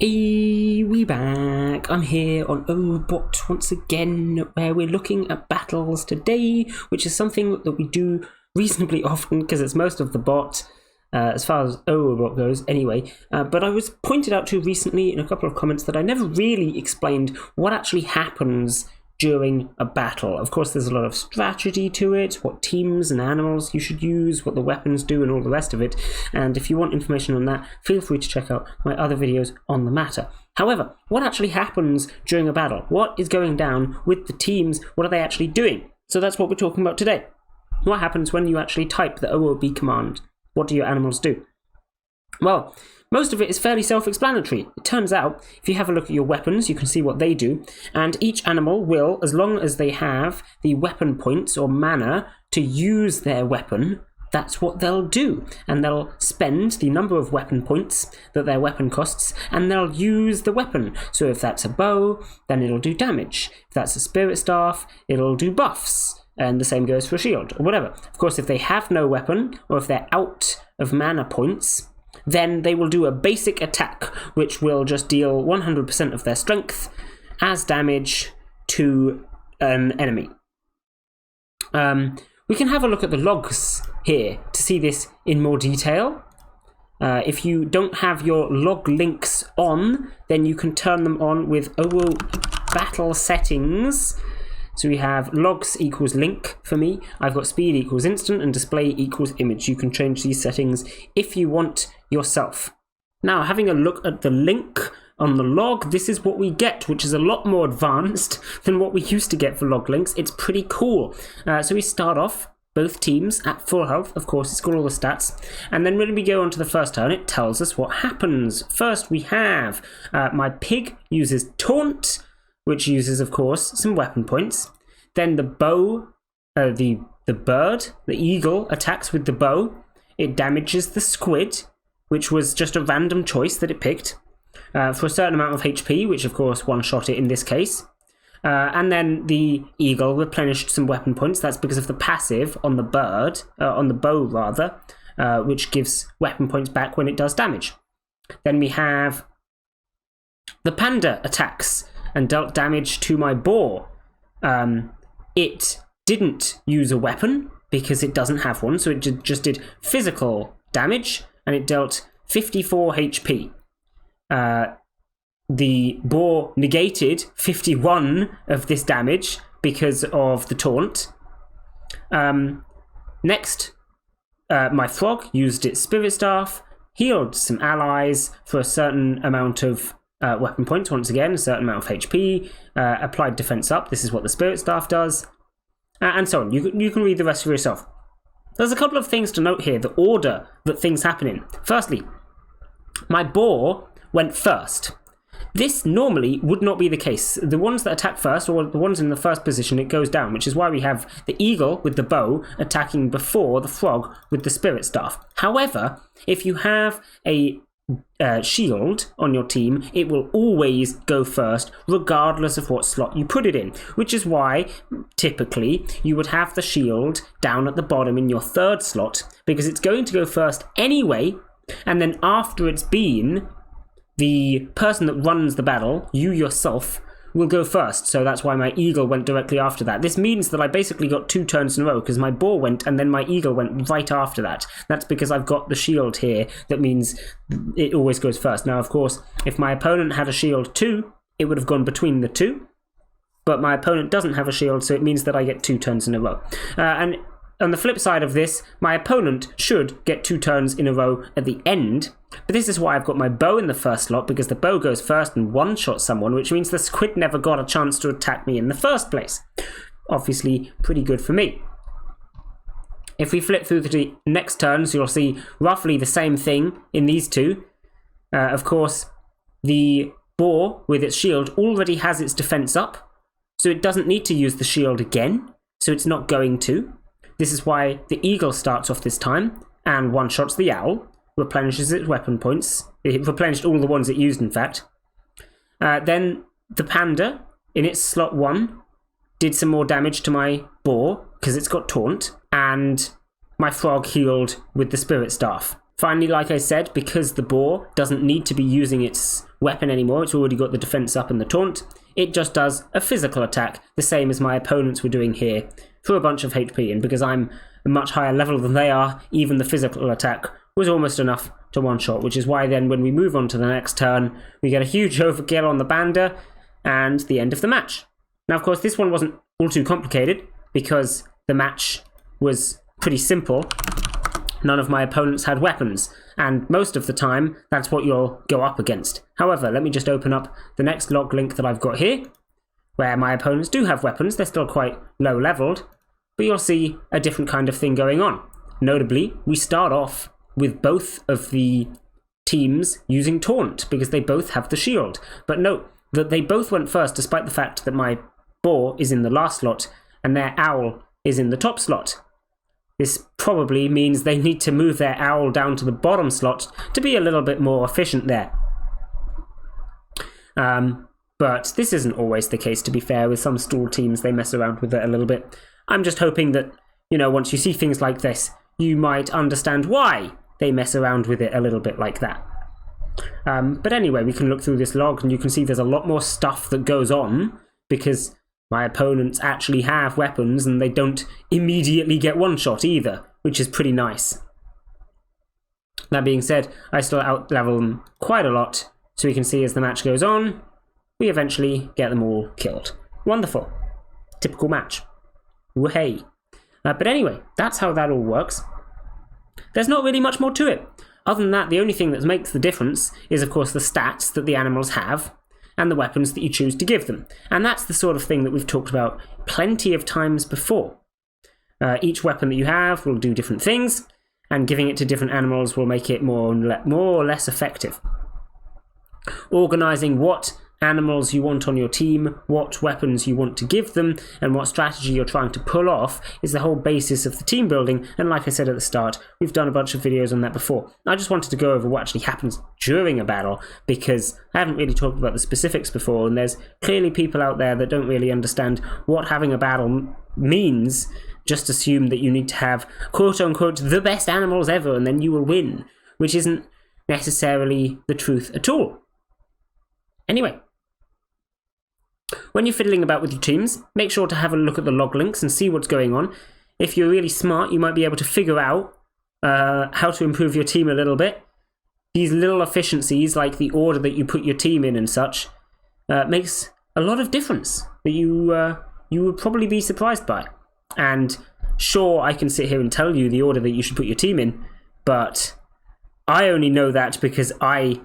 Hey, we back. I'm here on OwO once again, where we're looking at battles today, which is something that we do reasonably often because it's most of the bot, as far as OwO goes anyway. But I was pointed out to recently in a couple of comments that I never really explained what actually happens during a battle. Of course, there's a lot of strategy to it, what teams and animals you should use, what the weapons do, and all the rest of it. And if you want information on that, feel free to check out my other videos on the matter. However, what actually happens during a battle? What is going down with the teams? What are they actually doing? So that's what we're talking about today. What happens when you actually type the OOB command? What do your animals do? Well, most of it is fairly self-explanatory. It turns out, if you have a look at your weapons, you can see what they do, and each animal will, as long as they have the weapon points or mana to use their weapon, that's what they'll do. And they'll spend the number of weapon points that their weapon costs, and they'll use the weapon. So if that's a bow, then it'll do damage. If that's a spirit staff, it'll do buffs. And the same goes for a shield, or whatever. Of course, if they have no weapon, or if they're out of mana points, then they will do a basic attack, which will just deal 100% of their strength as damage to an enemy. We can have a look at the logs here to see this in more detail. If you don't have your log links on, then you can turn them on with OwO battle settings. So we have logs equals link for me. I've got speed equals instant and display equals image. You can change these settings if you want yourself. Now, having a look at the link on the log, this is what we get, which is a lot more advanced than what we used to get for log links. It's pretty cool. So we start off both teams at full health. Of course, it's got all the stats. And then when we go on to the first turn, it tells us what happens. First, we have my pig uses taunt, which uses, of course, some weapon points. Then the bow, the bird, the eagle, attacks with the bow. It damages the squid, which was just a random choice that it picked, for a certain amount of HP, which, of course, one-shot it in this case. And then the eagle replenished some weapon points. That's because of the passive on the bird, on the bow, rather, which gives weapon points back when it does damage. Then we have the panda attacks and dealt damage to my boar. It didn't use a weapon because it doesn't have one, so it just did physical damage, and it dealt 54 HP. The boar negated 51 of this damage because of the taunt. Next, my frog used its spirit staff, healed some allies for a certain amount of weapon points, once again, a certain amount of HP, applied defense up. This is what the spirit staff does, and so on. You can read the rest for yourself. There's a couple of things to note here, the order that things happen in. Firstly, my boar went first. This normally would not be the case. The ones that attack first, or the ones in the first position, it goes down, which is why we have the eagle with the bow attacking before the frog with the spirit staff. However, if you have a shield on your team, it will always go first regardless of what slot you put it in, which is why typically you would have the shield down at the bottom in your third slot, because it's going to go first anyway, and then after it's been, the person that runs the battle, you yourself, will go first. So that's why my eagle went directly after that. This means that I basically got 2 turns in a row because my boar went and then my eagle went right after that. That's because I've got the shield here. That means it always goes first. Now, of course, if my opponent had a shield too, it would have gone between the two. But my opponent doesn't have a shield, so it means that I get 2 turns in a row. And on the flip side of this, my opponent should get 2 turns in a row at the end. But this is why I've got my bow in the first slot, because the bow goes first and one-shot someone, which means the squid never got a chance to attack me in the first place. Obviously, pretty good for me. If we flip through the next turns, you'll see roughly the same thing in these two. Of course, the boar with its shield already has its defense up, so it doesn't need to use the shield again, so it's not going to. This is why the eagle starts off this time and one-shots the owl, replenishes its weapon points. It replenished all the ones it used, in fact. Then the panda, in its slot 1, did some more damage to my boar because it's got taunt, and my frog healed with the spirit staff. Finally, like I said, because the boar doesn't need to be using its weapon anymore, it's already got the defense up and the taunt, it just does a physical attack, the same as my opponents were doing here, for a bunch of HP. And because I'm a much higher level than they are, even the physical attack was almost enough to one-shot, which is why then when we move on to the next turn, we get a huge overkill on the Bander and the end of the match. Now, of course, this one wasn't all too complicated because the match was pretty simple. None of my opponents had weapons, and most of the time, that's what you'll go up against. However, let me just open up the next log link that I've got here, where my opponents do have weapons. They're still quite low leveled, but you'll see a different kind of thing going on. Notably, we start off with both of the teams using taunt, because they both have the shield. But note that they both went first, despite the fact that my boar is in the last slot, and their owl is in the top slot. This probably means they need to move their owl down to the bottom slot to be a little bit more efficient there. But this isn't always the case, to be fair. With some stall teams, they mess around with it a little bit. I'm just hoping that, once you see things like this, you might understand why they mess around with it a little bit like that. But anyway, we can look through this log and you can see there's a lot more stuff that goes on because my opponents actually have weapons and they don't immediately get one shot either, which is pretty nice. That being said, I still out-level them quite a lot, so we can see as the match goes on, we eventually get them all killed. Wonderful. Typical match. Woohey. But anyway, that's how that all works. There's not really much more to it. Other than that, the only thing that makes the difference is, of course, the stats that the animals have, and the weapons that you choose to give them. And that's the sort of thing that we've talked about plenty of times before. Each weapon that you have will do different things, and giving it to different animals will make it more or less effective. Organising what animals you want on your team, what weapons you want to give them, and what strategy you're trying to pull off is the whole basis of the team building, and like I said at the start, we've done a bunch of videos on that before. I just wanted to go over what actually happens during a battle, because I haven't really talked about the specifics before, and there's clearly people out there that don't really understand what having a battle means, just assume that you need to have quote-unquote the best animals ever and then you will win, which isn't necessarily the truth at all. Anyway, when you're fiddling about with your teams, make sure to have a look at the log links and see what's going on. If you're really smart, you might be able to figure out how to improve your team a little bit. These little efficiencies, like the order that you put your team in and such, makes a lot of difference that you would probably be surprised by. And sure, I can sit here and tell you the order that you should put your team in, but I only know that because I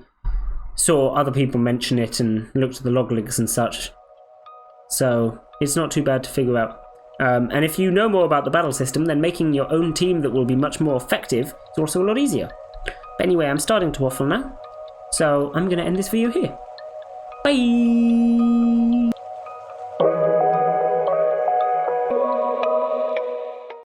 saw other people mention it and looked at the log links and such. So it's not too bad to figure out. And if you know more about the battle system, then making your own team that will be much more effective is also a lot easier. But anyway, I'm starting to waffle now, so I'm going to end this video here. Bye!